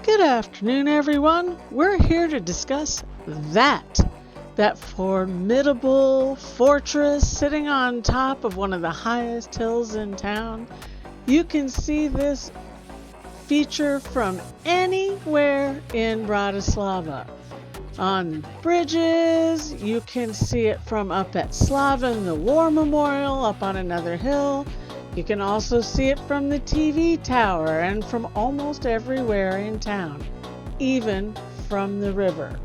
Good afternoon, everyone. We're here to discuss that formidable fortress sitting on top of one of the highest hills in town. You can see this feature from anywhere in Bratislava. On bridges, you can see it from up at Slaven, the War Memorial, up on another hill. You can also see it from the TV tower and from almost everywhere in town, even from the river.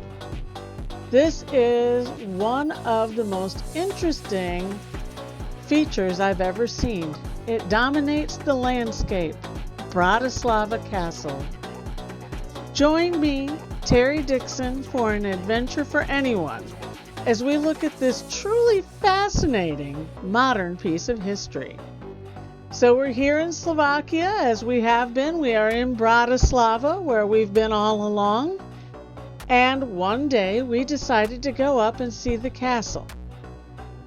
This is one of the most interesting features I've ever seen. It dominates the landscape, Bratislava Castle. Join me, Terry Dixon, for an adventure for anyone as we look at this truly fascinating modern piece of history. So we're here in Slovakia, as we have been. We are in Bratislava, where we've been all along. And one day we decided to go up and see the castle.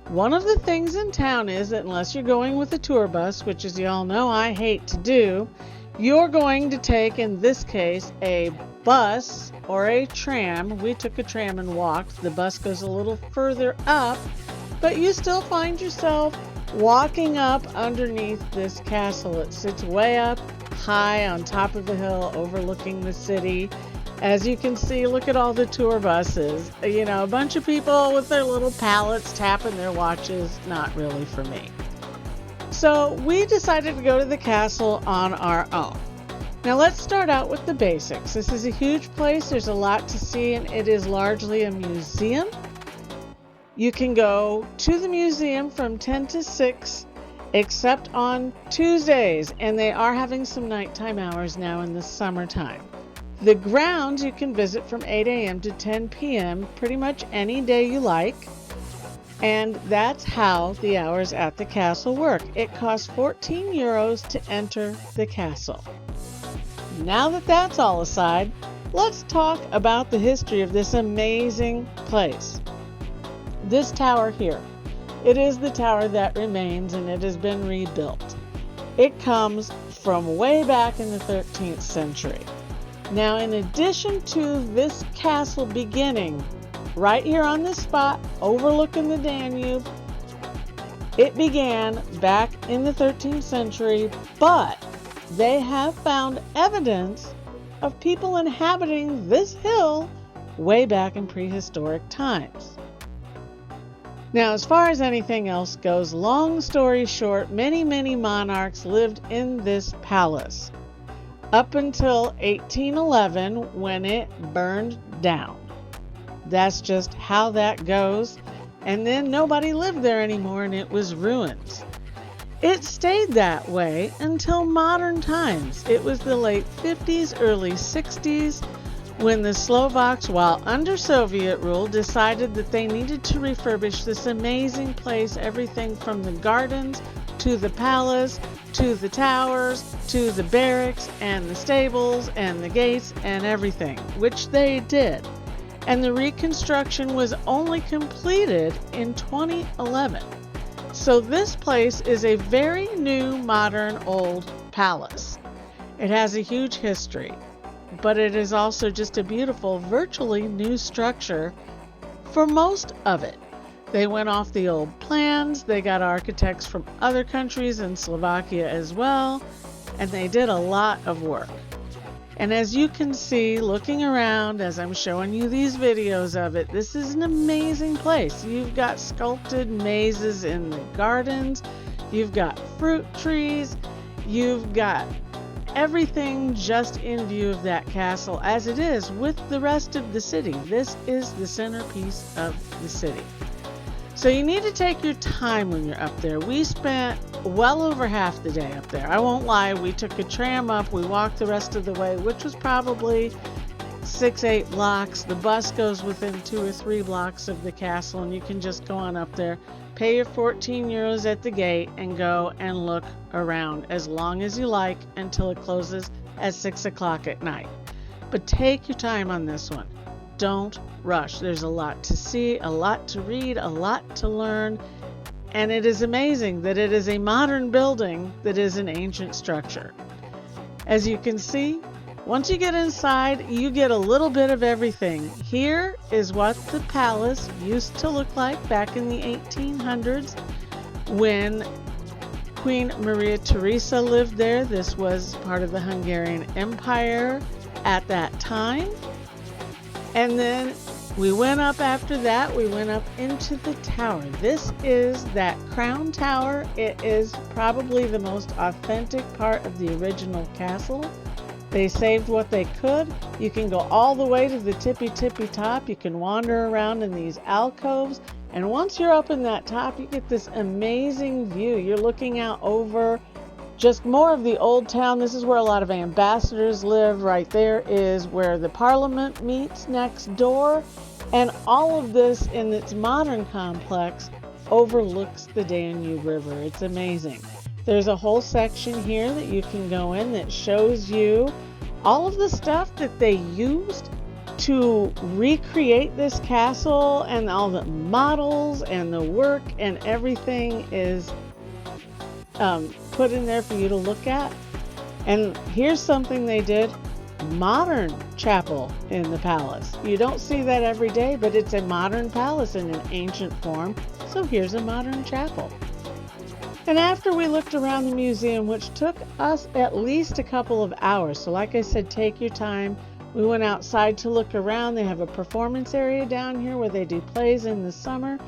One of the things in town is that unless you're going with a tour bus, which as you all know I hate to do, you're going to take, in this case, a bus or a tram. We took a tram and walked. The bus goes a little further up, but you still find yourself walking up underneath this castle. It sits way up high on top of the hill overlooking the city. As you can see, look at all the tour buses. A bunch of people with their little pallets tapping their watches. Not really for me. So we decided to go to the castle on our own. Now let's start out with the basics. This is a huge place. There's a lot to see, and it is largely a museum. You can go to the museum from 10 to 6, except on Tuesdays, and they are having some nighttime hours now in the summertime. The grounds you can visit from 8 a.m. to 10 p.m. pretty much any day you like, and that's how the hours at the castle work. It costs 14 euros to enter the castle. Now that that's all aside, let's talk about the history of this amazing place. This tower here, it is the tower that remains, and it has been rebuilt. It comes from way back in the 13th century. Now, in addition to this castle beginning right here on this spot overlooking the Danube, it began back in the 13th century, but they have found evidence of people inhabiting this hill way back in prehistoric times. Now, as far as anything else goes, long story short, many monarchs lived in this palace up until 1811 when it burned down. That's just how that goes. And then nobody lived there anymore and it was ruined. It stayed that way until modern times. It was the late 50s, early 60s, when the Slovaks, while under Soviet rule, decided that they needed to refurbish this amazing place, everything from the gardens to the palace, to the towers, to the barracks and the stables and the gates and everything, which they did. And the reconstruction was only completed in 2011. So this place is a very new, modern, old palace. It has a huge history, but it is also just a beautiful, virtually new structure for most of it. They went off the old plans, they got architects from other countries and Slovakia as well, and they did a lot of work. And as you can see, looking around as I'm showing you these videos of it, this is an amazing place. You've got sculpted mazes in the gardens, you've got fruit trees, you've got everything just in view of that castle as it is with the rest of the city. This is the centerpiece of the city. So you need to take your time when you're up there. We spent well over half the day up there. I won't lie, we took a tram up, we walked the rest of the way, which was probably 6-8 blocks. The bus goes within 2 or 3 blocks of the castle, and you can just go on up there, pay your 14 euros at the gate, and go and look around as long as you like until it closes at 6 o'clock at night. But take your time on this one. Don't rush. There's a lot to see, a lot to read, a lot to learn, and it is amazing that it is a modern building that is an ancient structure. As you can see, Once you get inside, you get a little bit of everything. Here is what the palace used to look like back in the 1800s when Queen Maria Theresa lived there. This was part of the Hungarian Empire at that time. And then we went up after that. We went up into the tower. This is that crown tower. It is probably the most authentic part of the original castle. They saved what they could. You can go all the way to the tippy top. You can wander around in these alcoves. And once you're up in that top, you get this amazing view. You're looking out over just more of the old town. This is where a lot of ambassadors live. Right there is where the parliament meets next door. And all of this in its modern complex overlooks the Danube River. It's amazing. There's a whole section here that you can go in that shows you all of the stuff that they used to recreate this castle, and all the models and the work and everything is put in there for you to look at. And here's something they did. Modern chapel in the palace. You don't see that every day, but it's a modern palace in an ancient form. So here's a modern chapel. And after we looked around the museum, which took us at least a couple of hours, so like I said, take your time. We went outside to look around. They have a performance area down here where they do plays in the summer.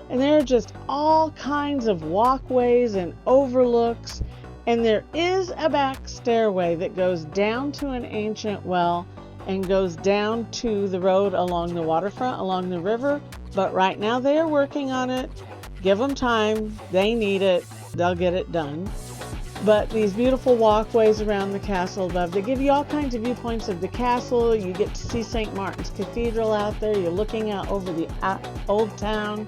And there are just all kinds of walkways and overlooks. And there is a back stairway that goes down to an ancient well and goes down to the road along the waterfront, along the river. But right now they are working on it. Give them time. They need it. They'll get it done. But these beautiful walkways around the castle above, they give you all kinds of viewpoints of the castle. You get to see St. Martin's Cathedral out there. You're looking out over the old town.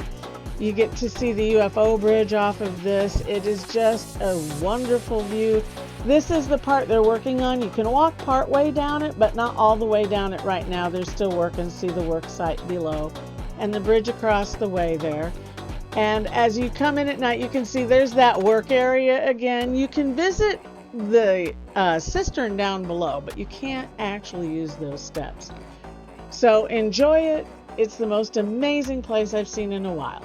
You get to see the UFO bridge off of this. It is just a wonderful view. This is the part they're working on. You can walk part way down it, but not all the way down it right now. They're still working. See the work site below and the bridge across the way there. And as you come in at night, you can see there's that work area again. You can visit the cistern down below, but you can't actually use those steps. So enjoy it. It's the most amazing place I've seen in a while.